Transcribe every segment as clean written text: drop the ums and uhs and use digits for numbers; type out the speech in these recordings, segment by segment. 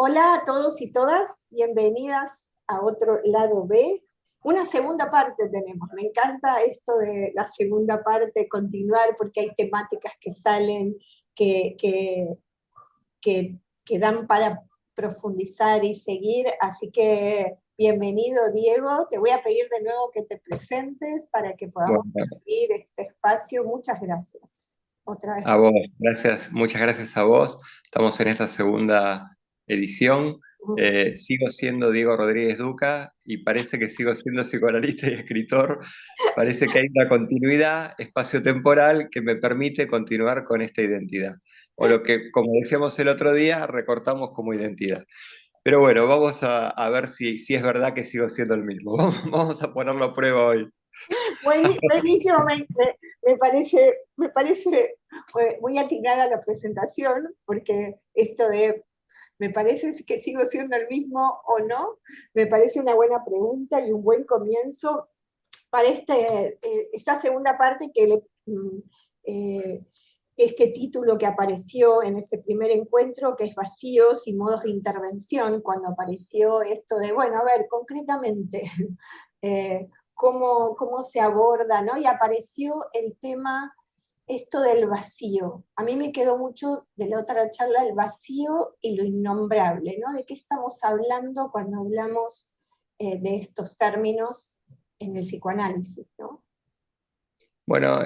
Hola a todos y todas, bienvenidas a otro lado B. Una segunda parte tenemos. Me encanta esto de la segunda parte, continuar, porque hay temáticas que salen, que, que, que dan para profundizar y seguir. Así que bienvenido, Diego. Te voy a pedir de nuevo que te presentes para que podamos Bueno, seguir este espacio. Muchas gracias. Otra vez a por... vos, gracias, muchas gracias a vos. Estamos en esta segunda edición. Sigo siendo Diego Rodríguez Duca y parece que sigo siendo psicoanalista y escritor. Parece que hay una continuidad espacio-temporal que me permite continuar con esta identidad. O lo que, como decíamos el otro día, recortamos como identidad. Pero bueno, vamos a ver si es verdad que sigo siendo el mismo. Vamos a ponerlo a prueba hoy. Buenísimo, me parece muy atinada la presentación, porque esto de me parece que sigo siendo el mismo o no, me parece una buena pregunta y un buen comienzo para esta segunda parte eh, este título que apareció en ese primer encuentro, que es Vacíos y modos de intervención, cuando apareció esto de, bueno, a ver, concretamente, cómo se aborda, ¿no? Y apareció el tema, esto del vacío. A mí me quedó mucho de la otra charla el vacío y lo innombrable, ¿no? ¿De qué estamos hablando cuando hablamos de estos términos en el psicoanálisis, ¿no? Bueno,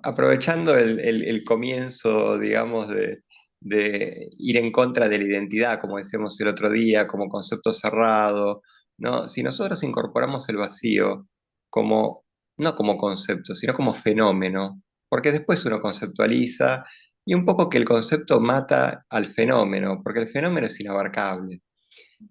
aprovechando el comienzo, digamos, de ir en contra de la identidad, como decíamos el otro día, como concepto cerrado, ¿no? Si nosotros incorporamos el vacío como, no como concepto, sino como fenómeno, porque después uno conceptualiza y un poco que el concepto mata al fenómeno, porque el fenómeno es inabarcable.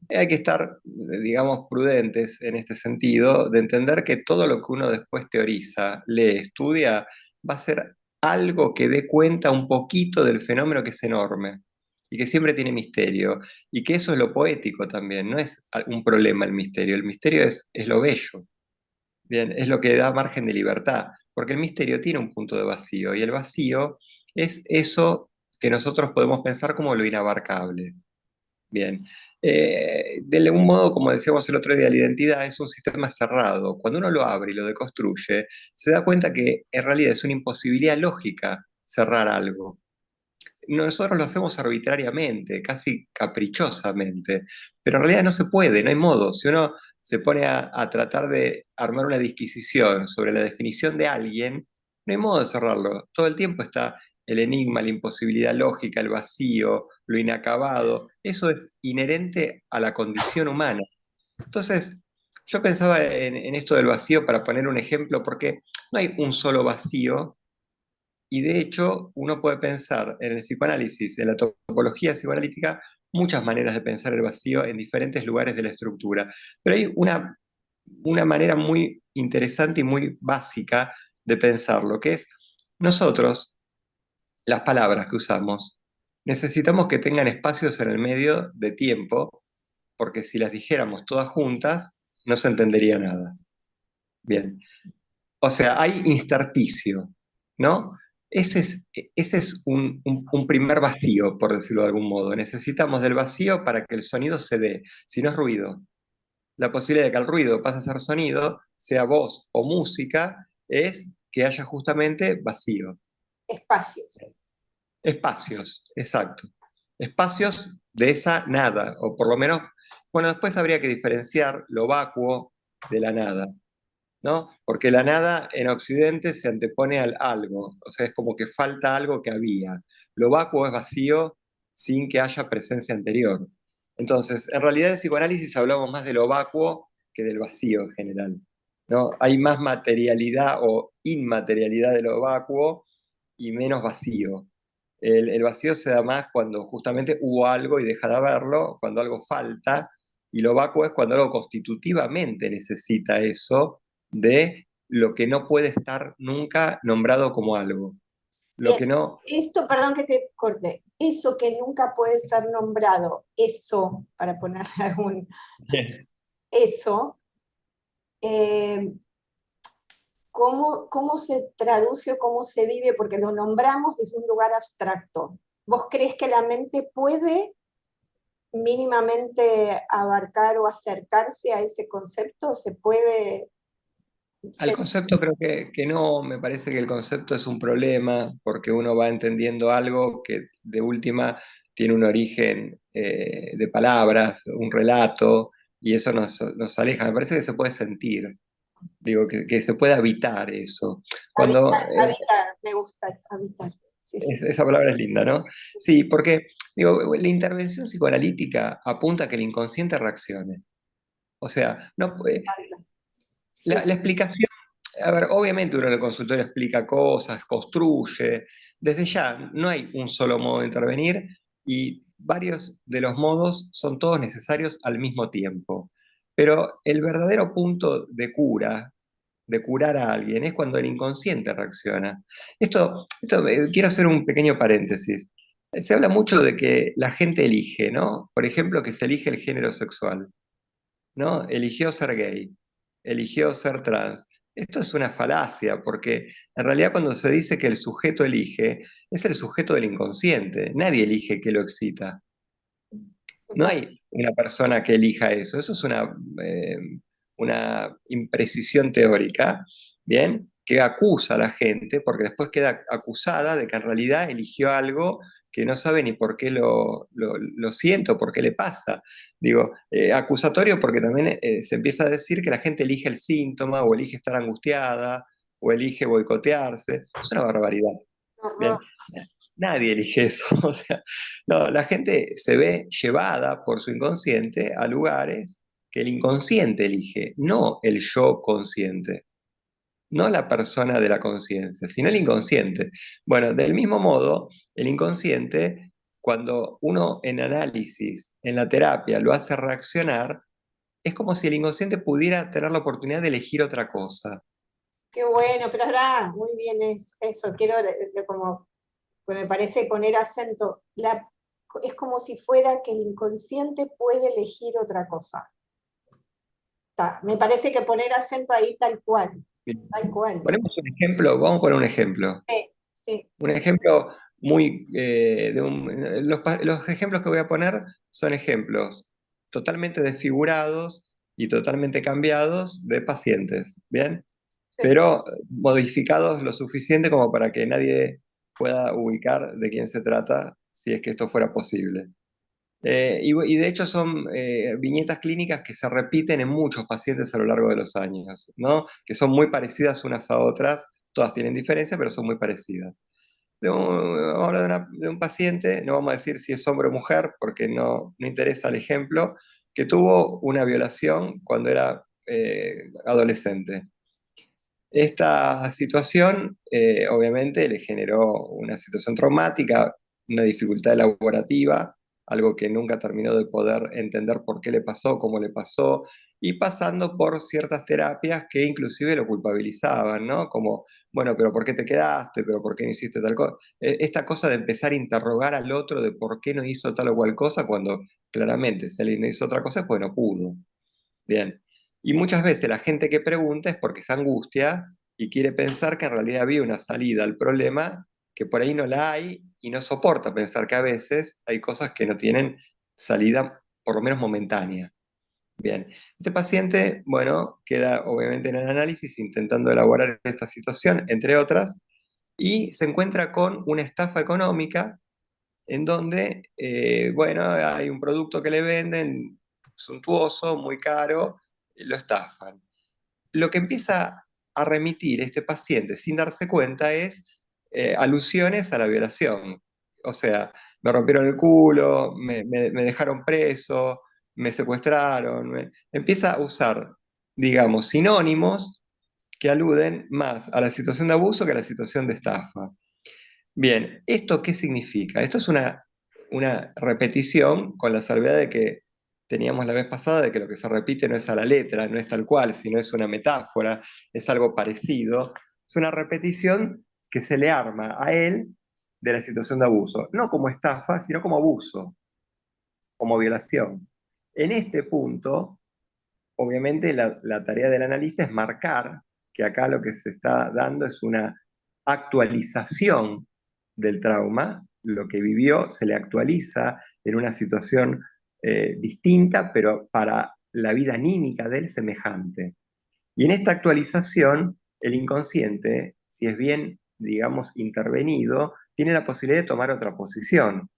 Hay que estar, digamos, prudentes en este sentido, de entender que todo lo que uno después teoriza, lee, estudia, va a ser algo que dé cuenta un poquito del fenómeno que es enorme y que siempre tiene misterio, y que eso es lo poético también, no es un problema el misterio es lo bello, bien, es lo que da margen de libertad, porque el misterio tiene un punto de vacío, y el vacío es eso que nosotros podemos pensar como lo inabarcable. Bien. De algún modo, como decíamos el otro día, la identidad es un sistema cerrado. Cuando uno lo abre y lo deconstruye, se da cuenta que en realidad es una imposibilidad lógica cerrar algo. Nosotros lo hacemos arbitrariamente, casi caprichosamente, pero en realidad no se puede, no hay modo. Si uno se pone a tratar de armar una disquisición sobre la definición de alguien, no hay modo de cerrarlo. Todo el tiempo está el enigma, la imposibilidad lógica, el vacío, lo inacabado. Eso es inherente a la condición humana. Entonces, yo pensaba en esto del vacío para poner un ejemplo, porque no hay un solo vacío, y de hecho, uno puede pensar en el psicoanálisis, en la topología psicoanalítica, muchas maneras de pensar el vacío en diferentes lugares de la estructura. Pero hay una manera muy interesante y muy básica de pensarlo, que es nosotros, las palabras que usamos, necesitamos que tengan espacios en el medio de tiempo, porque si las dijéramos todas juntas, no se entendería nada. Bien. O sea, hay intersticio, ¿no? Ese es un primer vacío, por decirlo de algún modo. Necesitamos del vacío para que el sonido se dé, si no es ruido. La posibilidad de que el ruido pase a ser sonido, sea voz o música, es que haya justamente vacío. Espacios. Espacios, exacto. Espacios de esa nada, o por lo menos, bueno, después habría que diferenciar lo vacuo de la nada, ¿no? Porque la nada en Occidente se antepone al algo, o sea, es como que falta algo que había. Lo vacuo es vacío sin que haya presencia anterior. Entonces, en realidad en psicoanálisis hablamos más de lo vacuo que del vacío en general, ¿no? Hay más materialidad o inmaterialidad de lo vacuo y menos vacío. El vacío se da más cuando justamente hubo algo y deja de haberlo, cuando algo falta, y lo vacuo es cuando algo constitutivamente necesita eso de lo que no puede estar nunca nombrado como algo. Lo Bien, que no... esto, perdón que te corte, eso que nunca puede ser nombrado, eso, para ponerle algún, eso, eh, ¿cómo se traduce o cómo se vive? Porque lo nombramos desde un lugar abstracto. ¿Vos crees que la mente puede mínimamente abarcar o acercarse a ese concepto, se puede Al ser concepto creo que no, me parece que el concepto es un problema porque uno va entendiendo algo que de última tiene un origen de palabras, un relato, y eso nos aleja. Me parece que se puede sentir, digo, que se puede habitar eso. Cuando, habitar, habitar, me gusta eso, habitar. Sí, sí. esa palabra es linda, ¿no? Sí, porque digo, la intervención psicoanalítica apunta a que el inconsciente reaccione. O sea, no, Sí, la explicación, a ver, obviamente uno en el consultorio explica cosas, construye. Desde ya, no hay un solo modo de intervenir y varios de los modos son todos necesarios al mismo tiempo. Pero el verdadero punto de curar a alguien, es cuando el inconsciente reacciona. Quiero hacer un pequeño paréntesis. Se habla mucho de que la gente elige, ¿no? Por ejemplo, que se elige el género sexual, ¿no? Eligió ser gay, eligió ser trans. Esto es una falacia, porque en realidad cuando se dice que el sujeto elige, es el sujeto del inconsciente. Nadie elige que lo excita. No total. hay una persona que elija eso. Eso es una imprecisión teórica, ¿bien? Que acusa a la gente, porque después queda acusada de que en realidad eligió algo que no sabe ni por qué lo siente o por qué le pasa. Digo, acusatorio porque también se empieza a decir que la gente elige el síntoma o elige estar angustiada o elige boicotearse. Es una barbaridad. Horror. Bien, nadie elige eso. O sea, no, la gente se ve llevada por su inconsciente a lugares que el inconsciente elige, no el yo consciente, no la persona de la conciencia, sino el inconsciente. Bueno, del mismo modo, el inconsciente, cuando uno en análisis, en la terapia, lo hace reaccionar, es como si el inconsciente pudiera tener la oportunidad de elegir otra cosa. Qué bueno, pero ahora, muy bien eso. Quiero como, pues me parece poner acento. Es como si fuera que el inconsciente puede elegir otra cosa. Me parece que poner acento ahí tal cual, tal cual. Ponemos un ejemplo, vamos a poner un ejemplo. Sí, sí, Un ejemplo muy... los ejemplos que voy a poner son ejemplos totalmente desfigurados y totalmente cambiados de pacientes, ¿bien? sí. Pero modificados lo suficiente como para que nadie pueda ubicar de quién se trata si es que esto fuera posible. Y de hecho son viñetas clínicas que se repiten en muchos pacientes a lo largo de los años, ¿no? Que son muy parecidas unas a otras, todas tienen diferencia, pero son muy parecidas vamos a hablar de un paciente, no vamos a decir si es hombre o mujer, porque no interesa el ejemplo, que tuvo una violación cuando era adolescente. Esta situación obviamente le generó una situación traumática, una dificultad elaborativa, algo que nunca terminó de poder entender por qué le pasó, cómo le pasó, y pasando por ciertas terapias que inclusive lo culpabilizaban, ¿no? Como, bueno, pero ¿por qué te quedaste? ¿Pero por qué no hiciste tal cosa? Esta cosa de empezar a interrogar al otro de por qué no hizo tal o cual cosa, cuando claramente si alguien no hizo otra cosa es porque no pudo. Bien. Y muchas veces la gente que pregunta es porque se angustia y quiere pensar que en realidad había una salida al problema, que por ahí no la hay y no soporta pensar que a veces hay cosas que no tienen salida, por lo menos momentánea. Bien. Este paciente, bueno, queda obviamente en el análisis intentando elaborar esta situación, entre otras, y se encuentra con una estafa económica en donde, bueno, hay un producto que le venden suntuoso, muy caro, lo estafan. Lo que empieza a remitir este paciente sin darse cuenta es alusiones a la violación. O sea, me rompieron el culo, me dejaron preso, me secuestraron. Empieza a usar, digamos, sinónimos que aluden más a la situación de abuso que a la situación de estafa. Bien, ¿esto qué significa? Esto es una repetición con la salvedad de que teníamos la vez pasada, de que lo que se repite no es a la letra, no es tal cual, sino es una metáfora, es algo parecido. Es una repetición que se le arma a él de la situación de abuso, no como estafa, sino como abuso, como violación. En este punto, obviamente la tarea del analista es marcar que acá lo que se está dando es una actualización del trauma, lo que vivió se le actualiza en una situación distinta, pero para la vida anímica de él semejante. Y en esta actualización, el inconsciente, si es bien, digamos, intervenido, tiene la posibilidad de tomar otra posición.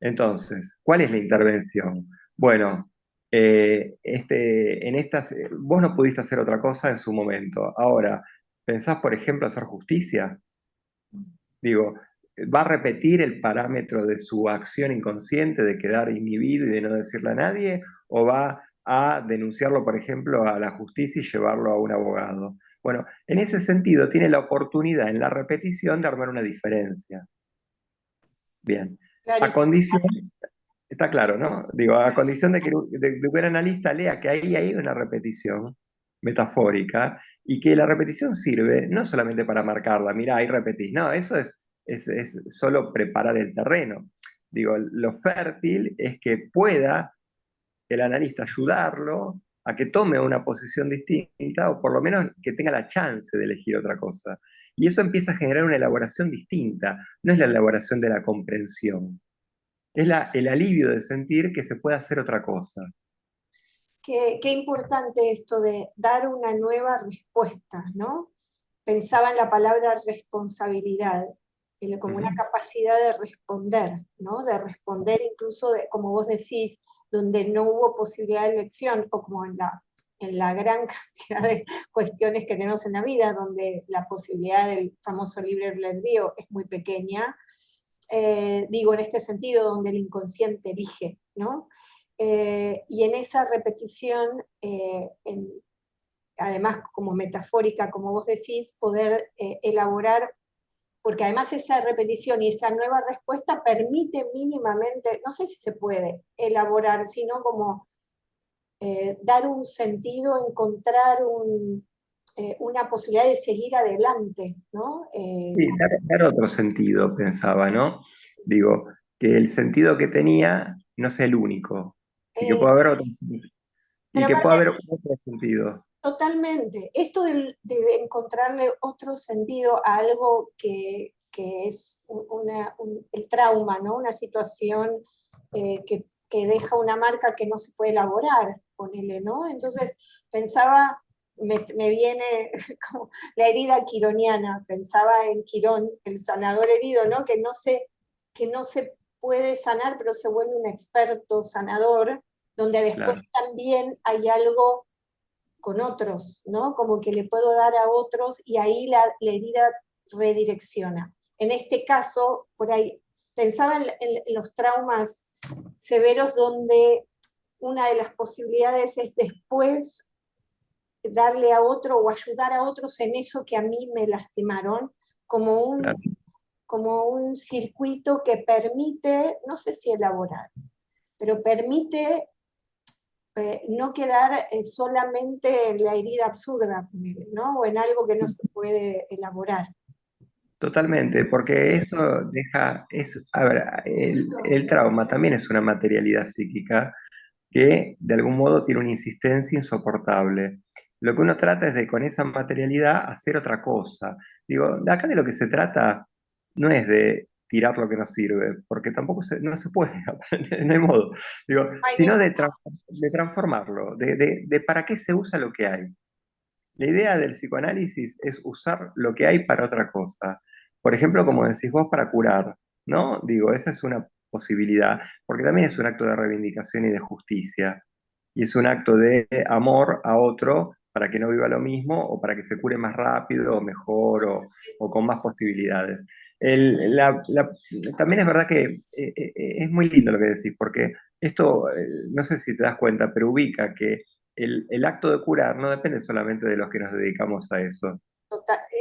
Entonces, ¿cuál es la intervención? Bueno, vos no pudiste hacer otra cosa en su momento. Ahora, ¿pensás, por ejemplo, hacer justicia? Digo, ¿va a repetir el parámetro de su acción inconsciente de quedar inhibido y de no decirle a nadie? ¿O va a denunciarlo, por ejemplo, a la justicia y llevarlo a un abogado? Bueno, en ese sentido, tiene la oportunidad en la repetición de armar una diferencia. Bien. A Clarísimo. condición, está claro, ¿no? Digo, a condición de que un analista lea que ahí hay una repetición metafórica y que la repetición sirve no solamente para marcarla, mira, ahí repetís, no, eso es solo preparar el terreno. Digo, lo fértil es que pueda el analista ayudarlo a que tome una posición distinta o por lo menos que tenga la chance de elegir otra cosa. Y eso empieza a generar una elaboración distinta, no es la elaboración de la comprensión, es el alivio de sentir que se puede hacer otra cosa. Qué importante esto de dar una nueva respuesta, ¿no? Pensaba en la palabra responsabilidad, como una Ujú. capacidad de responder, ¿no? De responder incluso, como vos decís, donde no hubo posibilidad de elección, o como en la gran cantidad de cuestiones que tenemos en la vida, donde la posibilidad del famoso libre albedrío es muy pequeña, digo en este sentido, donde el inconsciente elige, ¿no? Y en esa repetición, además como metafórica, como vos decís, poder elaborar, porque además esa repetición y esa nueva respuesta permite mínimamente, no sé si se puede elaborar, sino como dar un sentido, encontrar una posibilidad de seguir adelante, ¿no? Sí, dar otro sentido, pensaba, ¿no? Digo, que el sentido que tenía no sea el único, y que Eh, pueda haber otro, y pero que pueda aparte, haber otro sentido. totalmente, esto de encontrarle otro sentido a algo que es el trauma, ¿no? Una situación que deja una marca que no se puede elaborar, ponele, ¿no? Entonces pensaba, me viene como la herida quironiana, pensaba en Quirón, el sanador herido, ¿no? Que no se puede sanar, pero se vuelve un experto sanador, donde después Claro, también hay algo con otros, ¿no? Como que le puedo dar a otros y ahí la herida redirecciona. En este caso, por ahí, pensaba en los traumas severos donde una de las posibilidades es después darle a otro o ayudar a otros en eso que a mí me lastimaron, como claro. como un circuito que permite, no sé si elaborar, pero permite no quedar solamente en la herida absurda, ¿no? O en algo que no se puede elaborar. Totalmente, porque eso a ver, el trauma también es una materialidad psíquica que de algún modo tiene una insistencia insoportable. Lo que uno trata es de con esa materialidad hacer otra cosa. Digo, de acá de lo que se trata no es de tirar lo que no sirve, porque tampoco no se puede, no hay modo. Digo, Ay, sino de transformarlo, de para qué se usa lo que hay. La idea del psicoanálisis es usar lo que hay para otra cosa. Por ejemplo, como decís vos, para curar, ¿no? Digo, esa es una posibilidad, porque también es un acto de reivindicación y de justicia. Y es un acto de amor a otro para que no viva lo mismo o para que se cure más rápido o mejor o con más posibilidades. También es verdad que es muy lindo lo que decís, porque esto, no sé si te das cuenta, pero ubica que el acto de curar no depende solamente de los que nos dedicamos a eso.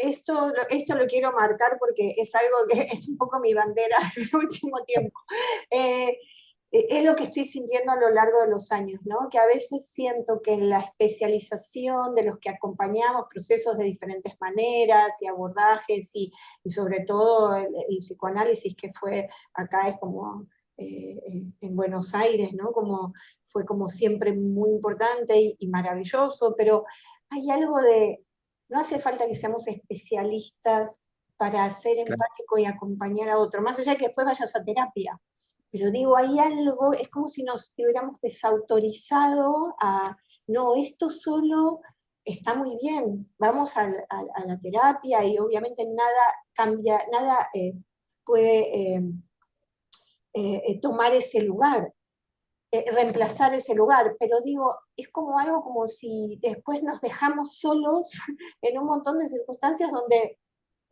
esto lo quiero marcar porque es algo que es un poco mi bandera en el último tiempo. Eh, es lo que estoy sintiendo a lo largo de los años, ¿no? Que a veces siento que en la especialización de los que acompañamos procesos de diferentes maneras y abordajes y sobre todo el psicoanálisis que fue acá es como en Buenos Aires, ¿no? Como, fue como siempre muy importante y maravilloso, pero hay algo de, no hace falta que seamos especialistas para ser Claro, empático y acompañar a otro, más allá de que después vayas a terapia, pero digo, hay algo, es como si nos hubiéramos desautorizado a, no, esto solo está muy bien, vamos a la terapia y obviamente nada cambia, nada puede tomar ese lugar, reemplazar ese lugar, pero digo, es como algo como si después nos dejamos solos en un montón de circunstancias donde,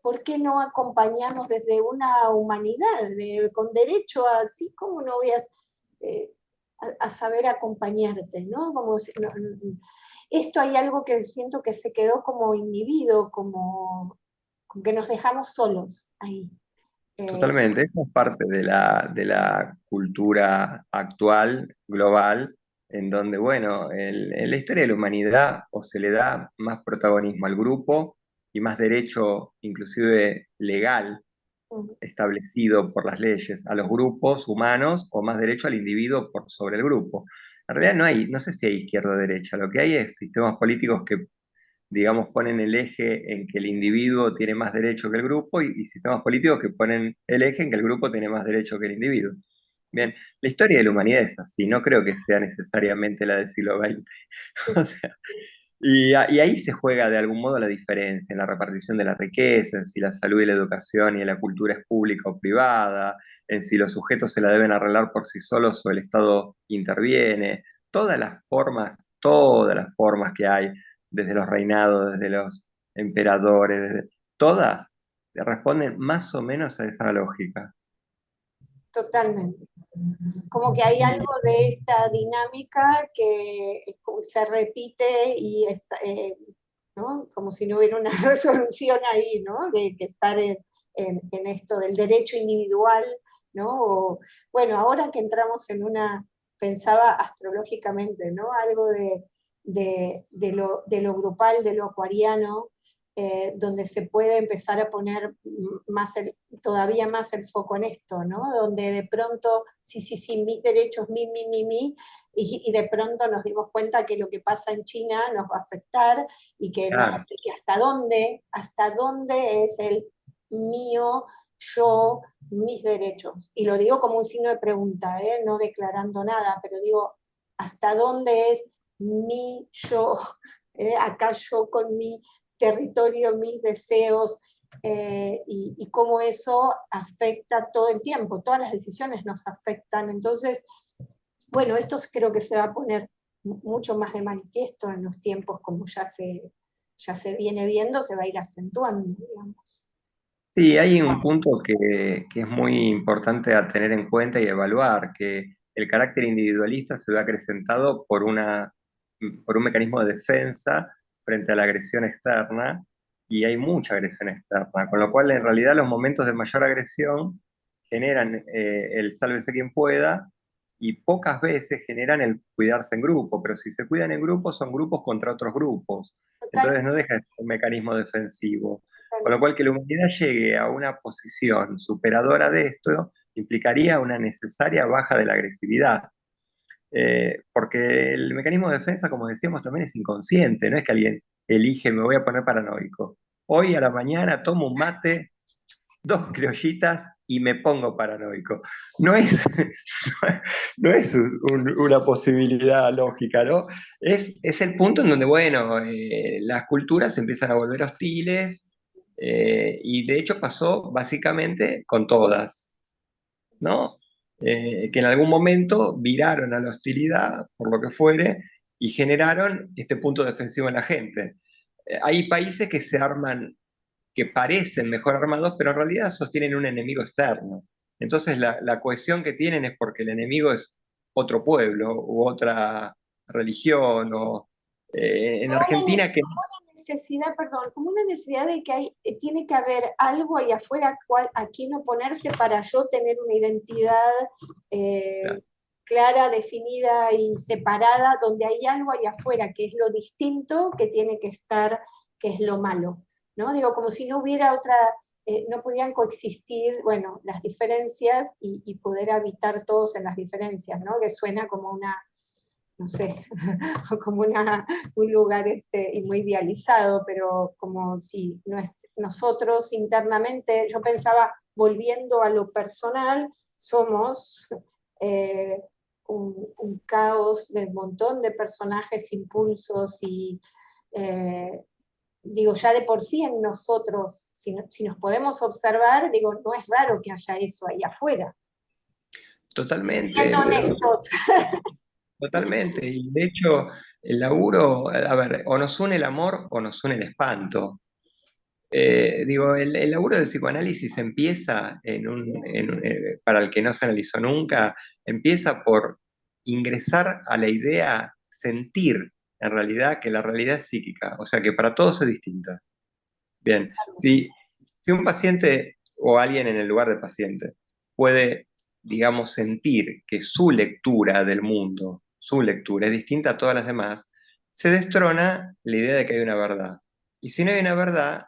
¿por qué no acompañarnos desde una humanidad, con derecho a, sí, cómo no voy eh, a saber acompañarte, ¿no? Como esto hay algo que siento que se quedó como inhibido, como que nos dejamos solos ahí. Eh, Totalmente, eso es parte de la cultura actual, global, en donde, bueno, en la historia de la humanidad o se le da más protagonismo al grupo y más derecho, inclusive legal, establecido por las leyes, a los grupos humanos o más derecho al individuo por sobre el grupo. En realidad no hay, no sé si hay izquierda o derecha, lo que hay es sistemas políticos que digamos, ponen el eje en que el individuo tiene más derecho que el grupo y sistemas políticos que ponen el eje en que el grupo tiene más derecho que el individuo. Bien, la historia de la humanidad es así, no creo que sea necesariamente la del siglo XX. O sea, y ahí se juega de algún modo la diferencia en la repartición de la riqueza, en si la salud y la educación y la cultura es pública o privada, en si los sujetos se la deben arreglar por sí solos o el Estado interviene. Todas las formas que hay, desde los reinados, desde los emperadores, todas responden más o menos a esa lógica. Totalmente. Como que hay algo de esta dinámica que se repite y está, ¿no? Como si no hubiera una resolución ahí, ¿no? De que estar en esto del derecho individual, ¿no? O, bueno, ahora que entramos en una, pensaba astrológicamente, ¿no? Algo de lo grupal, de lo acuariano, donde se puede empezar a poner más todavía más el foco en esto, ¿no? Donde de pronto, sí, sí, sí, mis derechos, mi, y de pronto nos dimos cuenta que lo que pasa en China nos va a afectar y que, no, Claro, que hasta dónde es el mío, yo, mis derechos. Y lo digo como un signo de pregunta, ¿eh? No declarando nada, pero digo, ¿hasta dónde es mi yo? Acá yo con mi territorio, mis deseos, y cómo eso afecta todo el tiempo, todas las decisiones nos afectan. Entonces, bueno, esto creo que se va a poner mucho más de manifiesto en los tiempos, como ya se viene viendo, se va a ir acentuando, digamos. sí, hay un punto que es muy importante a tener en cuenta y evaluar, que el carácter individualista se ve acrecentado por un mecanismo de defensa frente a la agresión externa, y hay mucha agresión externa, con lo cual en realidad los momentos de mayor agresión generan el sálvese quien pueda, y pocas veces generan el cuidarse en grupo, pero si se cuidan en grupo son grupos contra otros grupos, Total, entonces no deja de ser un mecanismo defensivo. Con lo total. cual, que la humanidad llegue a una posición superadora de esto implicaría una necesaria baja de la agresividad. Porque el mecanismo de defensa, como decíamos, también es inconsciente, no es que alguien elige, me voy a poner paranoico. Hoy a la mañana tomo un mate, dos criollitas y me pongo paranoico. No es, no es una posibilidad lógica, ¿no? Es el punto en donde, bueno, las culturas se empiezan a volver hostiles, y de hecho pasó básicamente con todas, ¿no? Que en algún momento viraron a la hostilidad, por lo que fuere, y generaron este punto defensivo en la gente. Hay países que se arman, que parecen mejor armados, pero en realidad sostienen un enemigo externo. Entonces la cohesión que tienen es porque el enemigo es otro pueblo u otra religión, o en Como Argentina que... como una necesidad, perdón, como una necesidad de que hay, tiene que haber algo ahí afuera a quien oponerse para yo tener una identidad clara, definida y separada, donde hay algo ahí afuera que es lo distinto que tiene que estar, que es lo malo, ¿no? Digo, como si no hubiera otra, no pudieran coexistir, bueno, las diferencias y poder habitar todos en las diferencias, ¿no? Que suena como una, no sé, como un lugar y muy idealizado, pero como si nosotros internamente, yo pensaba, volviendo a lo personal, somos eh, un caos de un montón de personajes, impulsos y digo, ya de por sí en nosotros, si nos podemos observar, digo, no es raro que haya eso ahí afuera. Totalmente, Siendo pero honestos. totalmente. Y de hecho, el laburo, a ver, o nos une el amor o nos une el espanto. Digo, el laburo del psicoanálisis empieza para el que no se analizó nunca, empieza por ingresar a la idea, sentir en realidad que la realidad es psíquica, o sea que para todos es distinta. Bien, si un paciente o alguien en el lugar del paciente puede, digamos, sentir que su lectura del mundo, su lectura es distinta a todas las demás, se destrona la idea de que hay una verdad. Y si no hay una verdad,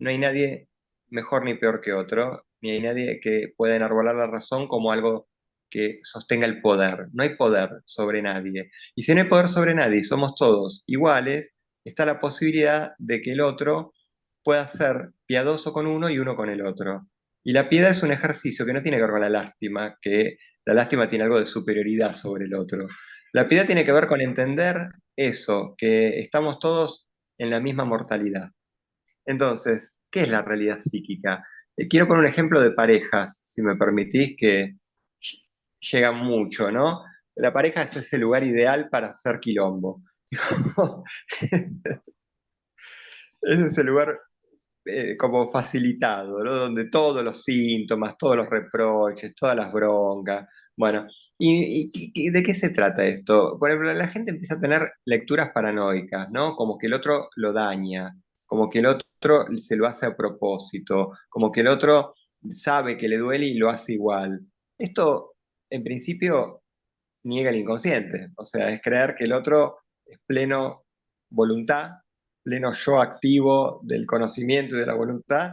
no hay nadie mejor ni peor que otro, ni hay nadie que pueda enarbolar la razón como algo que sostenga el poder. No hay poder sobre nadie. Y si no hay poder sobre nadie y somos todos iguales, está la posibilidad de que el otro pueda ser piadoso con uno y uno con el otro. Y la piedad es un ejercicio que no tiene que ver con la lástima, que la lástima tiene algo de superioridad sobre el otro. La piedad tiene que ver con entender eso, que estamos todos en la misma mortalidad. Entonces, ¿qué es la realidad psíquica? Quiero poner un ejemplo de parejas, si me permitís, que llegan mucho, ¿no? La pareja es ese lugar ideal para hacer quilombo. Es ese lugar como facilitado, ¿no? Donde todos los síntomas, todos los reproches, todas las broncas. Bueno, ¿y de qué se trata esto? Por ejemplo, la gente empieza a tener lecturas paranoicas, ¿no? Como que el otro lo daña, como que el otro se lo hace a propósito, como que el otro sabe que le duele y lo hace igual. Esto, en principio, niega el inconsciente, o sea, es creer que el otro es pleno voluntad, pleno yo activo del conocimiento y de la voluntad,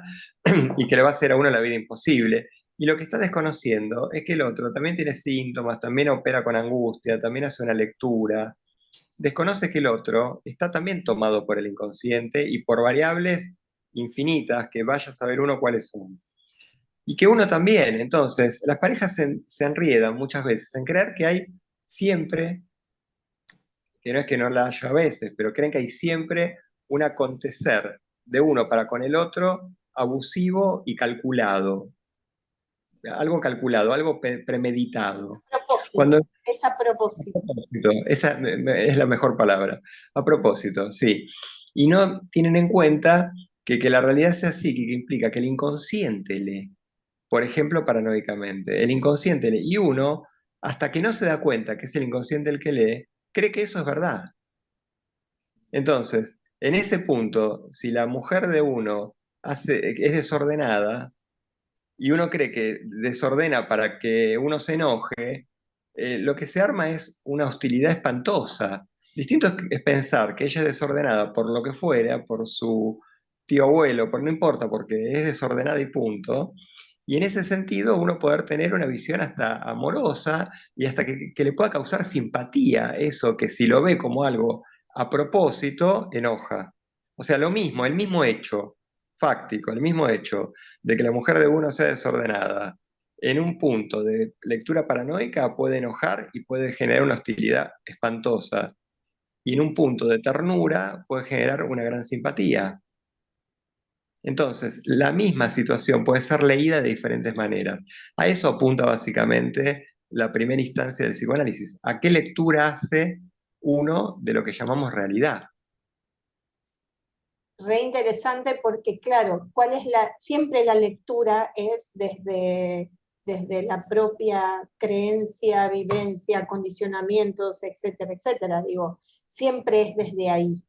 y que le va a hacer a uno la vida imposible. Y lo que está desconociendo es que el otro también tiene síntomas, también opera con angustia, también hace una lectura. Desconoce que el otro está también tomado por el inconsciente y por variables infinitas que vaya a saber uno cuáles son. Y que uno también. Entonces, las parejas se enriedan muchas veces en creer que hay siempre, que no es que no la haya a veces, pero creen que hay siempre un acontecer de uno para con el otro abusivo y calculado, algo premeditado. A propósito, Cuando, es a propósito. esa es la mejor palabra, a propósito, sí. Y no tienen en cuenta que la realidad sea así, que implica que el inconsciente lee, por ejemplo, paranoicamente. El inconsciente lee, y uno, hasta que no se da cuenta que es el inconsciente el que lee, cree que eso es verdad. Entonces, en ese punto, si la mujer de uno es desordenada y uno cree que desordena para que uno se enoje, lo que se arma es una hostilidad espantosa. Distinto es pensar que ella es desordenada por lo que fuera, por su tío abuelo, no importa, porque es desordenada y punto. Y en ese sentido uno poder tener una visión hasta amorosa y hasta que le pueda causar simpatía, eso que si lo ve como algo a propósito, enoja. O sea, lo mismo, el mismo hecho fáctico, el mismo hecho de que la mujer de uno sea desordenada, en un punto de lectura paranoica puede enojar y puede generar una hostilidad espantosa. Y en un punto de ternura puede generar una gran simpatía. Entonces, la misma situación puede ser leída de diferentes maneras. A eso apunta básicamente la primera instancia del psicoanálisis. ¿A qué lectura hace uno de lo que llamamos realidad? Re interesante porque, claro, siempre la lectura es desde la propia creencia, vivencia, condicionamientos, etcétera, etcétera. Digo, siempre es desde ahí.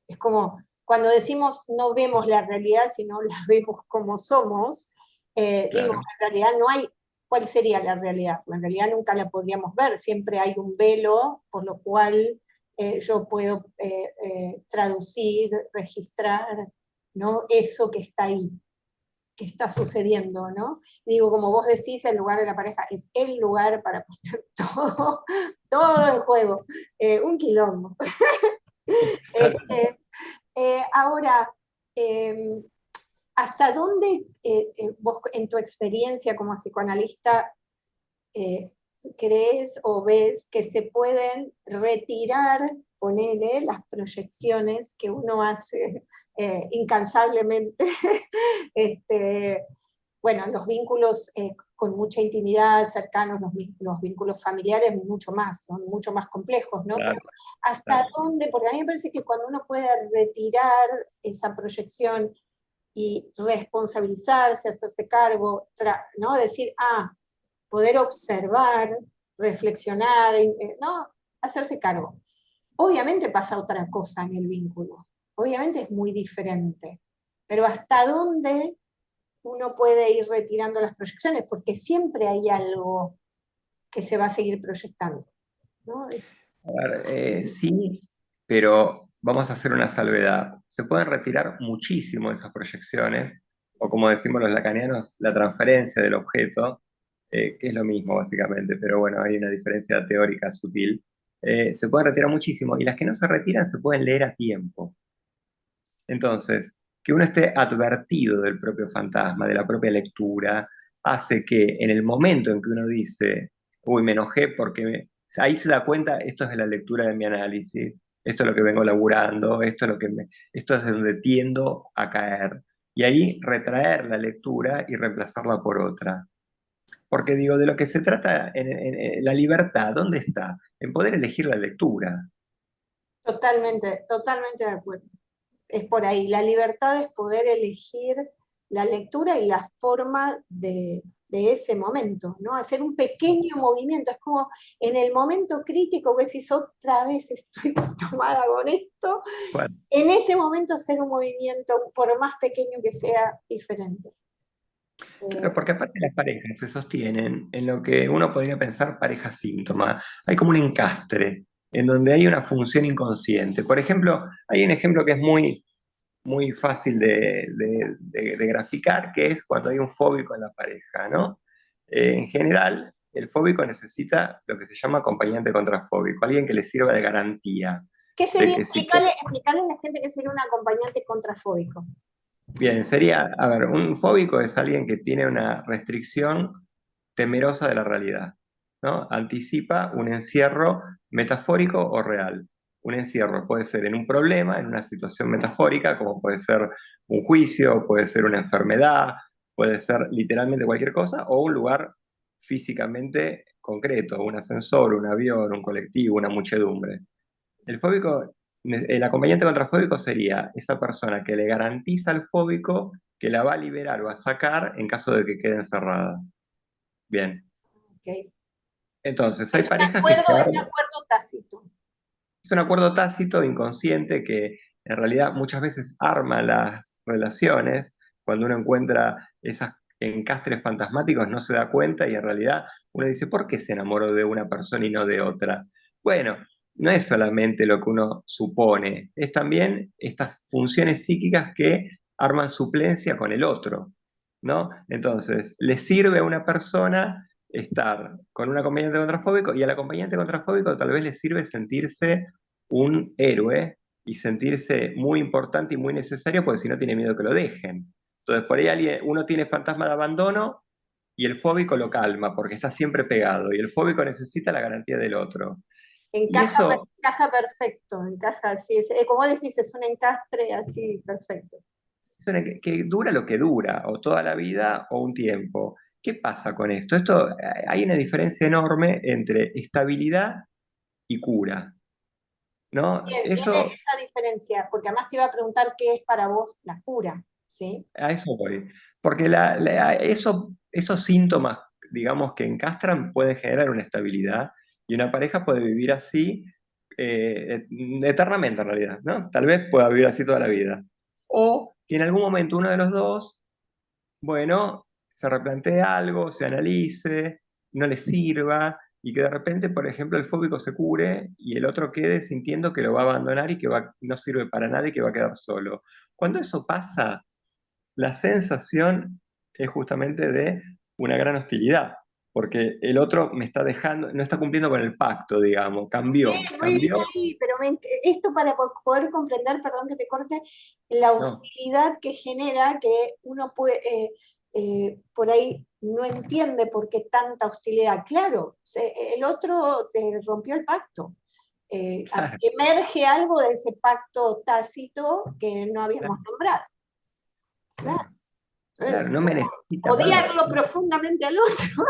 Es como cuando decimos no vemos la realidad, sino la vemos como somos, digo, Claro. en realidad no hay, ¿cuál sería la realidad? Pues en realidad nunca la podríamos ver, siempre hay un velo por lo cual yo puedo traducir, registrar, ¿no? Eso que está ahí, que está sucediendo, ¿no? Digo, como vos decís, el lugar de la pareja es el lugar para poner todo, todo en juego, un quilombo. Este, ahora, eh, ¿hasta dónde vos en tu experiencia como psicoanalista crees o ves que se pueden retirar, ponele, las proyecciones que uno hace incansablemente, este, bueno, los vínculos con mucha intimidad, cercanos, los vínculos familiares mucho más, son mucho más complejos, ¿no? Pero Claro, ¿hasta claro. dónde? Porque a mí me parece que cuando uno puede retirar esa proyección y responsabilizarse, hacerse cargo, ¿no? Decir, poder observar, reflexionar, ¿no? Hacerse cargo. Obviamente pasa otra cosa en el vínculo, obviamente es muy diferente, pero ¿hasta dónde uno puede ir retirando las proyecciones? Porque siempre hay algo que se va a seguir proyectando, ¿no? A ver, sí, pero vamos a hacer una salvedad. Se pueden retirar muchísimo esas proyecciones, o como decimos los lacanianos, la transferencia del objeto, que es lo mismo básicamente, pero bueno, hay una diferencia teórica sutil. Se pueden retirar muchísimo, y las que no se retiran se pueden leer a tiempo. Entonces, que uno esté advertido del propio fantasma, de la propia lectura, hace que en el momento en que uno dice, uy, me enojé porque ahí se da cuenta, esto es de la lectura de mi análisis, esto es lo que vengo laburando, esto es de donde tiendo a caer. Y ahí retraer la lectura y reemplazarla por otra. Porque digo, de lo que se trata en la libertad, ¿dónde está? En poder elegir la lectura. Totalmente, totalmente de acuerdo. Es por ahí. La libertad es poder elegir la lectura y la forma de ese momento, ¿no? Hacer un pequeño movimiento. Es como en el momento crítico que decís, otra vez estoy tomada con esto, Bueno, en ese momento hacer un movimiento, por más pequeño que sea, diferente. claro, Eh, porque aparte las parejas se sostienen en lo que uno podría pensar pareja síntoma. Hay como un encastre en donde hay una función inconsciente. Por ejemplo, hay un ejemplo que es muy fácil de graficar, que es cuando hay un fóbico en la pareja, ¿no? En general, el fóbico necesita lo que se llama acompañante contrafóbico, alguien que le sirva de garantía, ¿Qué de sería? que si Explicarle a la gente que sería un acompañante contrafóbico. bien, sería, a ver, un fóbico es alguien que tiene una restricción temerosa de la realidad, ¿no? Anticipa un encierro metafórico o real. Un encierro puede ser en un problema, en una situación metafórica, como puede ser un juicio, puede ser una enfermedad, puede ser literalmente cualquier cosa, o un lugar físicamente concreto, un ascensor, un avión, un colectivo, una muchedumbre. El fóbico, el acompañante contrafóbico sería esa persona que le garantiza al fóbico que la va a liberar o a sacar en caso de que quede encerrada. Bien. ¿Okay? Entonces, hay parejas que se Es un arman, acuerdo tácito. es un acuerdo tácito, inconsciente, que en realidad muchas veces arma las relaciones. Cuando uno encuentra esos encastres fantasmáticos, no se da cuenta y en realidad uno dice, ¿por qué se enamoró de una persona y no de otra? Bueno, no es solamente lo que uno supone, es también estas funciones psíquicas que arman suplencia con el otro, ¿no? Entonces, le sirve a una persona estar con un acompañante contrafóbico y al acompañante contrafóbico tal vez le sirve sentirse un héroe y sentirse muy importante y muy necesario porque si no tiene miedo que lo dejen. Entonces por ahí uno tiene fantasma de abandono y el fóbico lo calma porque está siempre pegado y el fóbico necesita la garantía del otro. Y eso, Encaja perfecto, encaja así. Como decís, es un encastre así perfecto. que dura lo que dura, o toda la vida o un tiempo. ¿Qué pasa con esto? Hay una diferencia enorme entre estabilidad y cura, ¿no? Bien, viene Eso esa diferencia, porque además te iba a preguntar qué es para vos la cura, ¿sí? A eso voy. Porque esos síntomas, digamos, que encastran pueden generar una estabilidad y una pareja puede vivir así eternamente en realidad, ¿no? Tal vez pueda vivir así toda la vida. O que en algún momento uno de los dos, bueno, se replantee algo, se analice, no le sirva y que de repente, por ejemplo, el fóbico se cure y el otro quede sintiendo que lo va a abandonar y que no sirve para nada y que va a quedar solo. Cuando eso pasa, la sensación es justamente de una gran hostilidad, porque el otro me está dejando, no está cumpliendo con el pacto, digamos, Muy bien cambió, ahí, pero esto para poder comprender, perdón que te corte, la no, hostilidad que genera que uno puede, por ahí no entiende por qué tanta hostilidad. Claro, el otro te rompió el pacto. Claro, Emerge algo de ese pacto tácito que no habíamos claro, nombrado. Claro. claro, Entonces, claro, no me como necesita más. odiarlo profundamente al otro.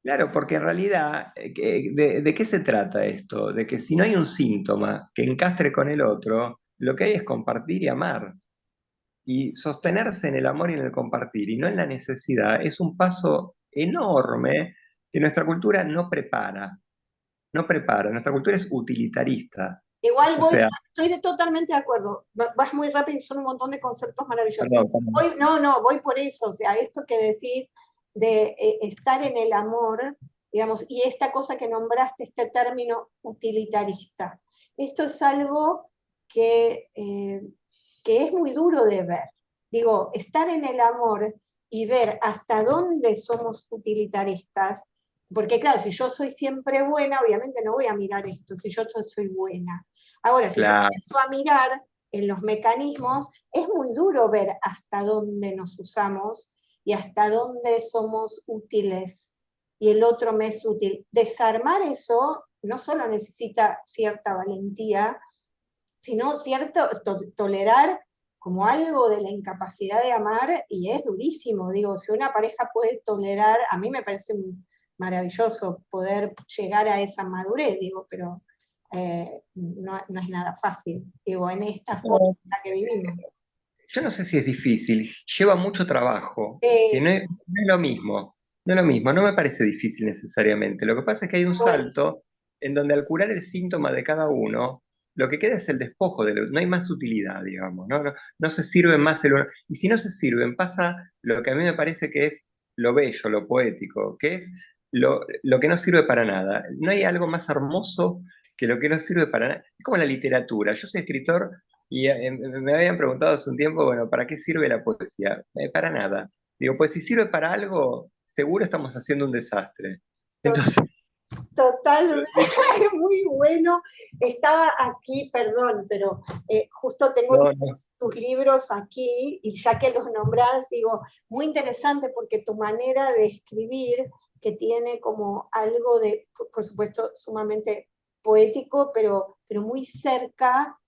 Claro, porque en realidad, ¿de qué se trata esto? De que si no hay un síntoma que encastre con el otro, lo que hay es compartir y amar. Y sostenerse en el amor y en el compartir, y no en la necesidad, es un paso enorme que nuestra cultura no prepara. No prepara. Nuestra cultura es utilitarista. Igual O voy, sea, estoy totalmente de acuerdo. Vas muy rápido y son un montón de conceptos maravillosos. perdón, perdón. No, voy por eso. O sea, esto que decís de estar en el amor, digamos, y esta cosa que nombraste, este término utilitarista. Esto es algo que es muy duro de ver. Digo, estar en el amor y ver hasta dónde somos utilitaristas, porque claro, si yo soy siempre buena, obviamente no voy a mirar esto, si yo soy buena. Ahora, si yo Claro, empiezo a mirar en los mecanismos, es muy duro ver hasta dónde nos usamos y hasta dónde somos útiles y el otro me es útil. Desarmar eso no solo necesita cierta valentía, sino cierto tolerar como algo de la incapacidad de amar, y es durísimo, digo, si una pareja puede tolerar, a mí me parece maravilloso poder llegar a esa madurez, digo, pero no es nada fácil, digo, en esta forma en la que vivimos. yo no sé si es difícil, lleva mucho trabajo, que Es, no es lo mismo, no es lo mismo, no me parece difícil necesariamente. Lo que pasa es que hay un bueno, salto en donde al curar el síntoma de cada uno, lo que queda es el despojo, no hay más utilidad, digamos, no se sirven más el uno. Y si no se sirven, pasa lo que a mí me parece que es lo bello, lo poético, que es lo que no sirve para nada. No hay algo más hermoso que lo que no sirve para nada. Es como la literatura. Yo soy escritor y me habían preguntado hace un tiempo, bueno, ¿para qué sirve la poesía? Para nada. Digo, pues si sirve para algo, seguro estamos haciendo un desastre. Entonces, totalmente, muy bueno. Estaba aquí, perdón, pero justo tengo no, no. tus libros aquí y ya que los nombras, digo, muy interesante porque tu manera de escribir, que tiene como algo de, por supuesto, sumamente poético, pero muy cerca,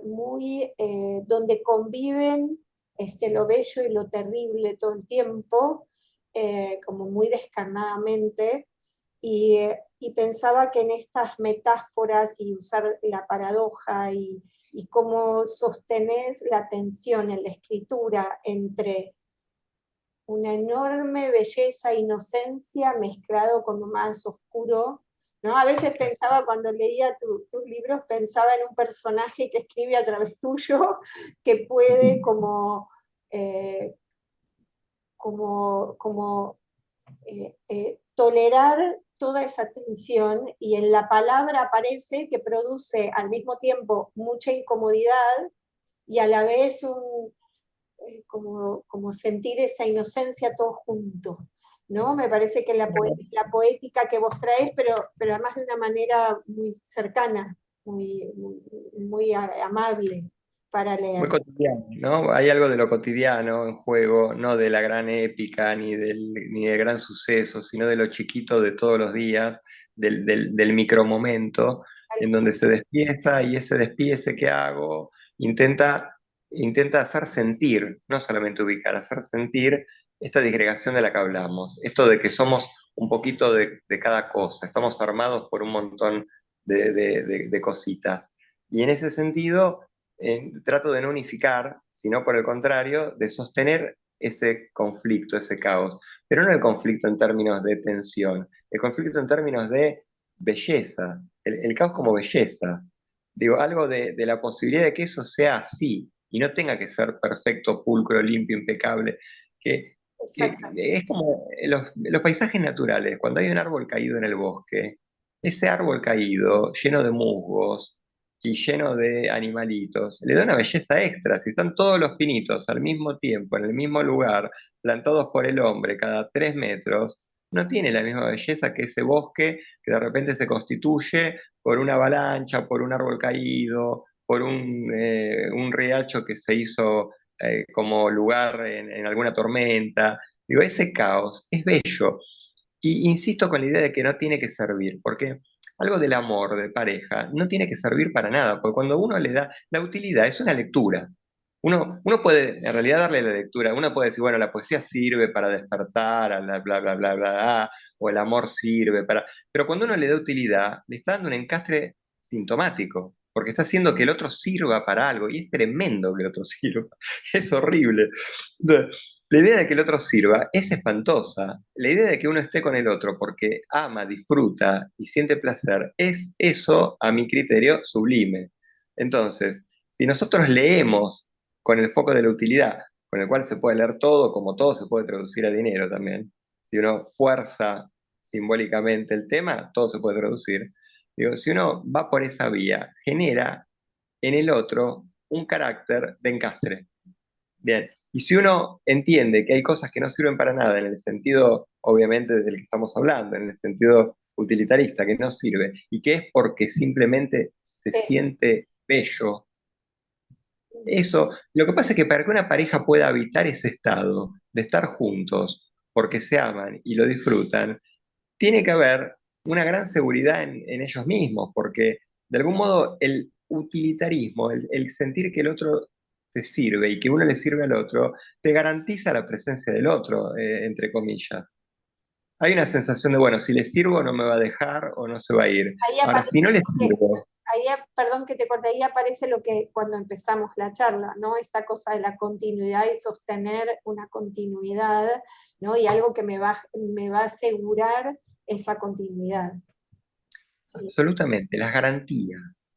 donde conviven lo bello y lo terrible todo el tiempo, como muy descarnadamente, y pensaba que en estas metáforas y usar la paradoja y cómo sostenés la tensión en la escritura entre una enorme belleza e inocencia mezclado con lo más oscuro, ¿no? A veces pensaba, cuando leía tus libros, pensaba en un personaje que escribe a través tuyo, que puede eh, como tolerar toda esa tensión, y en la palabra aparece que produce al mismo tiempo mucha incomodidad y a la vez como sentir esa inocencia todo junto, ¿no? Me parece que la poética que vos traes, pero además de una manera muy cercana, muy amable para Muy leer. cotidiano, ¿no? Hay algo de lo cotidiano en juego, no de la gran épica ni del gran suceso, sino de lo chiquito de todos los días, del micromomento, en donde se despierta y ese despiece que hago intenta, intenta hacer sentir, no solamente ubicar, hacer sentir esta disgregación de la que hablamos, esto de que somos un poquito de cada cosa, estamos armados por un montón de cositas. Y en ese sentido trato de no unificar, sino por el contrario, de sostener ese conflicto, ese caos. Pero no el conflicto en términos de tensión, el conflicto en términos de belleza, el caos como belleza. Digo, algo de la posibilidad de que eso sea así y no tenga que ser perfecto, pulcro, limpio, impecable. Que Exacto. es como los paisajes naturales, cuando hay un árbol caído en el bosque, ese árbol caído, lleno de musgos, y lleno de animalitos, le da una belleza extra. Si están todos los pinitos al mismo tiempo, en el mismo lugar, plantados por el hombre cada 3 metros, no tiene la misma belleza que ese bosque que de repente se constituye por una avalancha, por un árbol caído, por un riacho que se hizo como lugar en alguna tormenta. Digo, ese caos es bello. Y insisto con la idea de que no tiene que servir, porque algo del amor de pareja no tiene que servir para nada, porque cuando uno le da la utilidad, es una lectura. Uno puede en realidad darle la lectura, uno puede decir, bueno, la poesía sirve para despertar, a la bla, bla, bla, bla, bla, o el amor sirve para... Pero cuando uno le da utilidad, le está dando un encastre sintomático, porque está haciendo que el otro sirva para algo, y es tremendo que el otro sirva, es horrible. Entonces, la idea de que el otro sirva es espantosa. La idea de que uno esté con el otro porque ama, disfruta y siente placer es eso, a mi criterio, sublime. Entonces, si nosotros leemos con el foco de la utilidad, con el cual se puede leer todo, como todo se puede traducir a dinero también, si uno fuerza simbólicamente el tema, todo se puede traducir. Digo, si uno va por esa vía, genera en el otro un carácter de encastre. Bien, y si uno entiende que hay cosas que no sirven para nada, en el sentido, obviamente, del que estamos hablando, en el sentido utilitarista, que no sirve, y que es porque simplemente se Es, siente bello, eso, lo que pasa es que para que una pareja pueda habitar ese estado de estar juntos, porque se aman y lo disfrutan, tiene que haber una gran seguridad en ellos mismos, porque de algún modo el utilitarismo, el sentir que el otro te sirve y que uno le sirve al otro, te garantiza la presencia del otro, entre comillas. Hay una sensación de, bueno, si le sirvo no me va a dejar o no se va a ir. ahí Ahora, aparece si no le lo que, sirvo, perdón que te corte, ahí aparece lo que cuando empezamos la charla, ¿no? Esta cosa de la continuidad y sostener una continuidad, ¿no? Y algo que me va a asegurar esa continuidad. Sí, absolutamente, las garantías.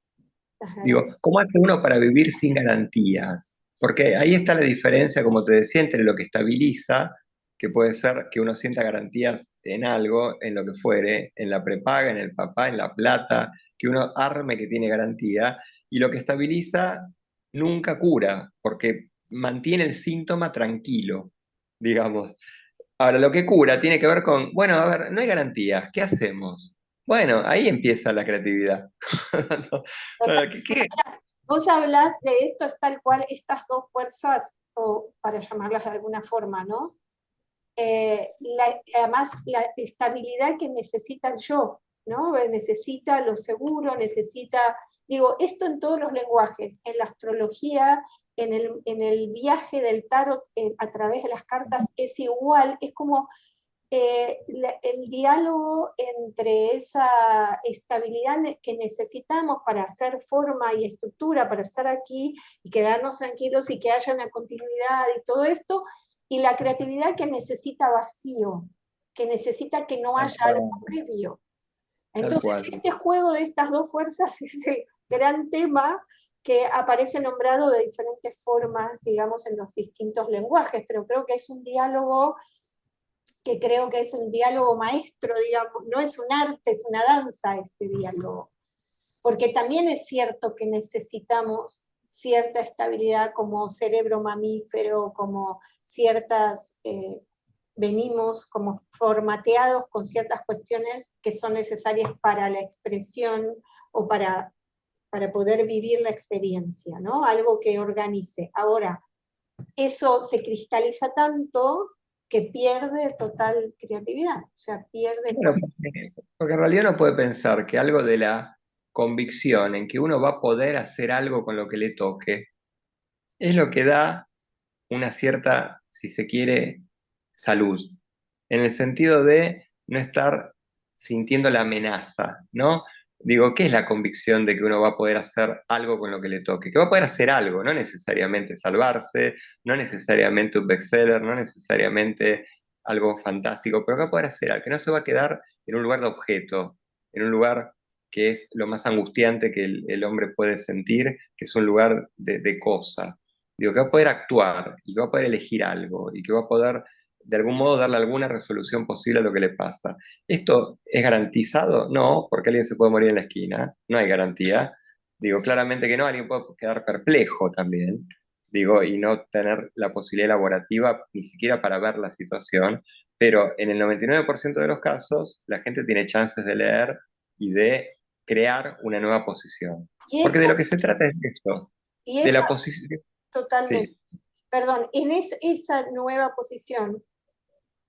las Digo, garantías. ¿cómo hace uno para vivir sin garantías? Porque ahí está la diferencia, como te decía, entre lo que estabiliza, que puede ser que uno sienta garantías en algo, en lo que fuere, en la prepaga, en el papá, en la plata, que uno arme que tiene garantía, y lo que estabiliza nunca cura, porque mantiene el síntoma tranquilo, digamos. Ahora, lo que cura tiene que ver con, bueno, a ver, no hay garantías, ¿qué hacemos? Bueno, ahí empieza la creatividad. Bueno, Vos hablás de esto, es tal cual, estas dos fuerzas, o para llamarlas de alguna forma, ¿no? Además, la estabilidad que necesita el yo, ¿no? Necesita lo seguro, necesita, digo, esto en todos los lenguajes, en la astrología, en el viaje del tarot a través de las cartas es igual, es como el diálogo entre esa estabilidad que necesitamos para hacer forma y estructura, para estar aquí y quedarnos tranquilos y que haya una continuidad y todo esto, y la creatividad que necesita vacío, que necesita que no Tal haya algo cual, previo. tal Entonces, cual. este juego de estas dos fuerzas es el gran tema que aparece nombrado de diferentes formas, digamos, en los distintos lenguajes, pero creo que es un diálogo que creo que es un diálogo maestro, digamos, no es un arte, es una danza este diálogo, porque también es cierto que necesitamos cierta estabilidad como cerebro mamífero, como ciertas, venimos como formateados con ciertas cuestiones que son necesarias para la expresión o para poder vivir la experiencia, ¿no? Algo que organice. Ahora, eso se cristaliza tanto que pierde total creatividad, o sea, pierde Bueno, porque en realidad uno puede pensar que algo de la convicción en que uno va a poder hacer algo con lo que le toque es lo que da una cierta, si se quiere, salud, en el sentido de no estar sintiendo la amenaza, ¿no? Digo, ¿qué es la convicción de que uno va a poder hacer algo con lo que le toque? Que va a poder hacer algo, no necesariamente salvarse, no necesariamente un bestseller, no necesariamente algo fantástico, pero que va a poder hacer algo, que no se va a quedar en un lugar de objeto, en un lugar que es lo más angustiante que el hombre puede sentir, que es un lugar de cosa. Digo, que va a poder actuar y que va a poder elegir algo y que va a poder de algún modo darle alguna resolución posible a lo que le pasa. ¿Esto es garantizado? No, porque alguien se puede morir en la esquina, no hay garantía. Digo, claramente que no, alguien puede quedar perplejo también, digo, y no tener la posibilidad elaborativa ni siquiera para ver la situación, pero en el 99% de los casos la gente tiene chances de leer y de crear una nueva posición. y Porque esa, de lo que se trata es de esto, y de esa la posición. totalmente. Sí, perdón, en esa nueva posición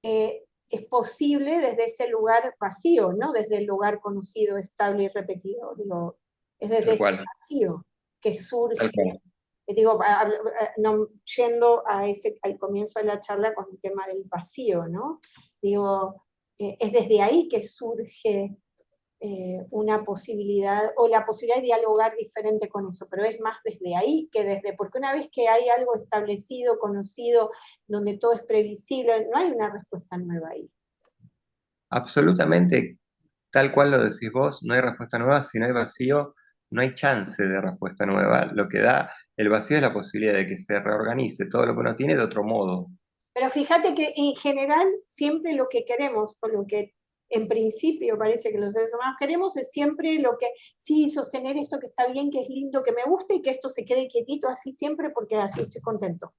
es posible desde ese lugar vacío, ¿no? Desde el lugar conocido, estable y repetido. Digo, es desde Tal ese cual, vacío que tal surge, cual. digo, no, yendo al comienzo de la charla con el tema del vacío, ¿no? Digo, es desde ahí que surge una posibilidad, o la posibilidad de dialogar diferente con eso, pero es más desde ahí que desde, porque una vez que hay algo establecido, conocido, donde todo es previsible, no hay una respuesta nueva ahí. Absolutamente, tal cual lo decís vos, no hay respuesta nueva. Si no hay vacío, no hay chance de respuesta nueva. Lo que da el vacío es la posibilidad de que se reorganice todo lo que uno tiene de otro modo. Pero fíjate que en general siempre lo que queremos, o lo que en principio parece que los seres humanos queremos, es siempre lo que, sí, sostener esto que está bien, que es lindo, que me gusta y que esto se quede quietito así siempre porque así estoy contento.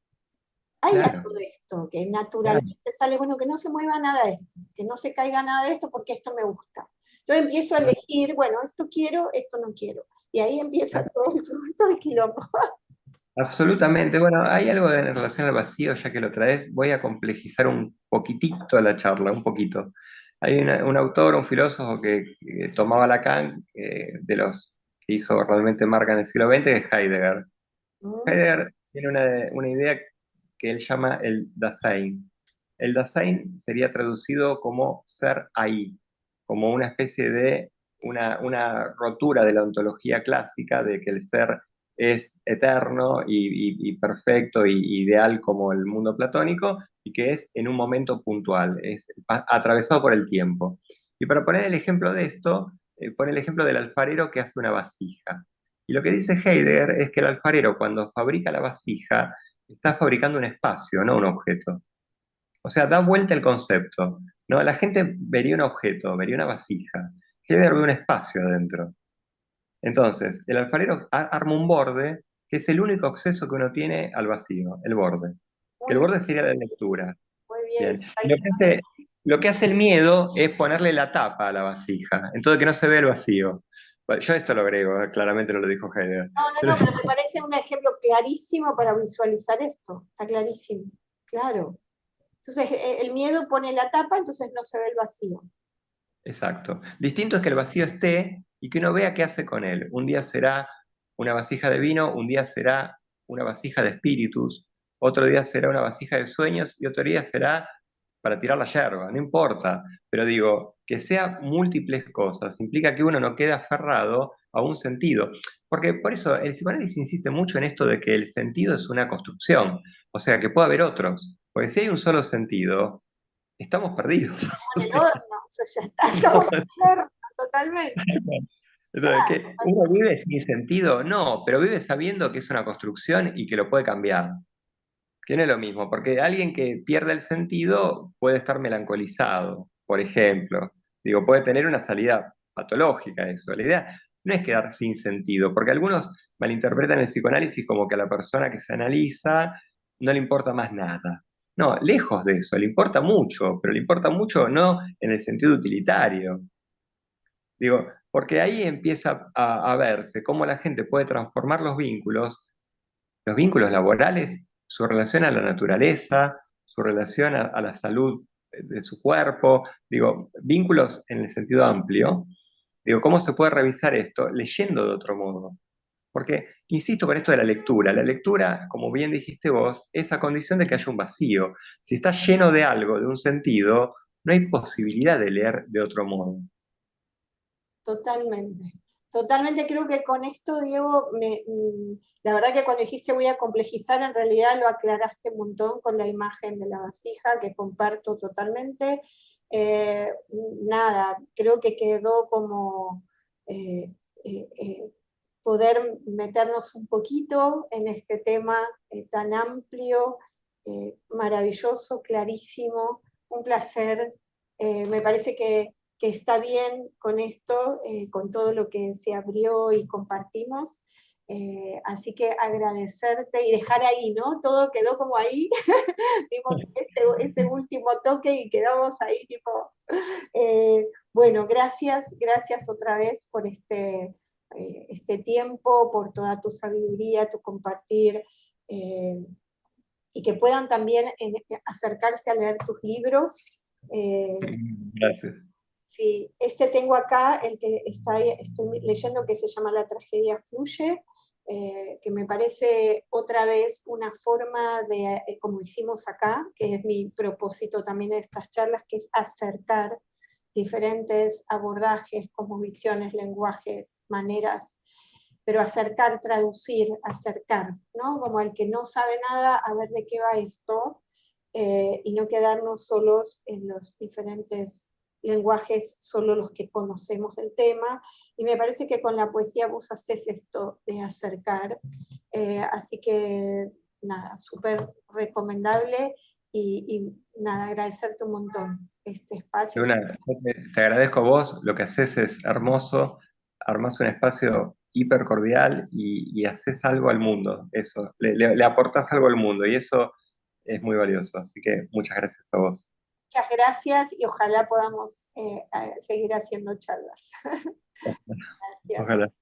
Hay Claro, algo de esto que claro. naturalmente sale, bueno, que no se mueva nada de esto, que no se caiga nada de esto porque esto me gusta. Yo empiezo a elegir, bueno, esto quiero, esto no quiero. Y ahí empieza todo el quilombo. Absolutamente. Bueno, hay algo en relación al vacío, ya que lo traes, voy a complejizar un poquitito la charla, un poquito. Hay un autor, un filósofo que tomaba Lacan, de los que hizo realmente marca en el siglo XX, que es Heidegger. Mm, Heidegger tiene una idea que él llama el Dasein. El Dasein sería traducido como ser ahí, como una especie de una rotura de la ontología clásica de que el ser es eterno y perfecto y ideal como el mundo platónico y que es en un momento puntual, es atravesado por el tiempo. Y para poner el ejemplo de esto, pone el ejemplo del alfarero que hace una vasija. Y lo que dice Heidegger es que el alfarero cuando fabrica la vasija está fabricando un espacio, no un objeto. O sea, da vuelta el concepto. ¿No? La gente vería un objeto, vería una vasija. Heidegger ve un espacio adentro. Entonces, el alfarero arma un borde que es el único acceso que uno tiene al vacío, el borde. Que muy el bien, borde sería la lectura. muy bien. Bien. Y lo que hace el miedo es ponerle la tapa a la vasija, entonces que no se ve el vacío. Bueno, yo esto lo agrego, claramente no lo dijo Heidegger. No, no, no, pero me parece un ejemplo clarísimo para visualizar esto. Está clarísimo. Claro. Entonces, el miedo pone la tapa, entonces no se ve el vacío. Exacto. Distinto es que el vacío esté y que uno vea qué hace con él. Un día será una vasija de vino, un día será una vasija de espíritus, otro día será una vasija de sueños y otro día será para tirar la yerba, no importa. Pero digo, que sea múltiples cosas implica que uno no quede aferrado a un sentido. Porque por eso el psicoanálisis insiste mucho en esto de que el sentido es una construcción, o sea, que puede haber otros. Porque si hay un solo sentido, estamos perdidos. O En el sea, horno, o sea, ya está, estamos en el horno, totalmente. entonces, ¿que uno vive sin sentido? No, pero vive sabiendo que es una construcción y que lo puede cambiar. Que no es lo mismo, porque alguien que pierde el sentido puede estar melancolizado, por ejemplo. Digo, puede tener una salida patológica eso. La idea no es quedar sin sentido, porque algunos malinterpretan el psicoanálisis como que a la persona que se analiza no le importa más nada. No, lejos de eso, le importa mucho, pero le importa mucho no en el sentido utilitario. Digo, porque ahí empieza a verse cómo la gente puede transformar los vínculos laborales, su relación a la naturaleza, su relación a la salud de su cuerpo, digo, vínculos en el sentido amplio. Digo, ¿cómo se puede revisar esto? Leyendo de otro modo. Porque, insisto con esto de la lectura, como bien dijiste vos, es a condición de que haya un vacío. Si está lleno de algo, de un sentido, no hay posibilidad de leer de otro modo. Totalmente. Totalmente creo que con esto, Diego, la verdad que cuando dijiste voy a complejizar, en realidad lo aclaraste un montón con la imagen de la vasija, que comparto totalmente. Eh, Nada, creo que quedó como eh, eh, poder meternos un poquito en este tema tan amplio, maravilloso, clarísimo, un placer. Me parece que está bien con esto, con todo lo que se abrió y compartimos. Así que agradecerte y dejar ahí, ¿no? Todo quedó como ahí, dimos ese último toque y quedamos ahí, tipo, bueno, gracias, gracias otra vez por este tiempo, por toda tu sabiduría, tu compartir. Eh, y que puedan también acercarse a leer tus libros. Gracias. Sí, este tengo acá, el que estoy leyendo, que se llama La tragedia fluye, que me parece otra vez una forma de, como hicimos acá, que es mi propósito también de estas charlas, que es acercar diferentes abordajes, como visiones, lenguajes, maneras, pero acercar, traducir, acercar, ¿no? Como el que no sabe nada, a ver de qué va esto, y no quedarnos solos en los diferentes lenguajes, solo los que conocemos del tema, y me parece que con la poesía vos haces esto de acercar, así que nada, súper recomendable, y nada, agradecerte un montón este espacio. Te agradezco a vos, lo que haces es hermoso, armás un espacio hiper cordial y haces algo al mundo, eso, le aportás algo al mundo y eso es muy valioso, así que muchas gracias a vos. Muchas gracias y ojalá podamos seguir haciendo charlas. Gracias. Ojalá.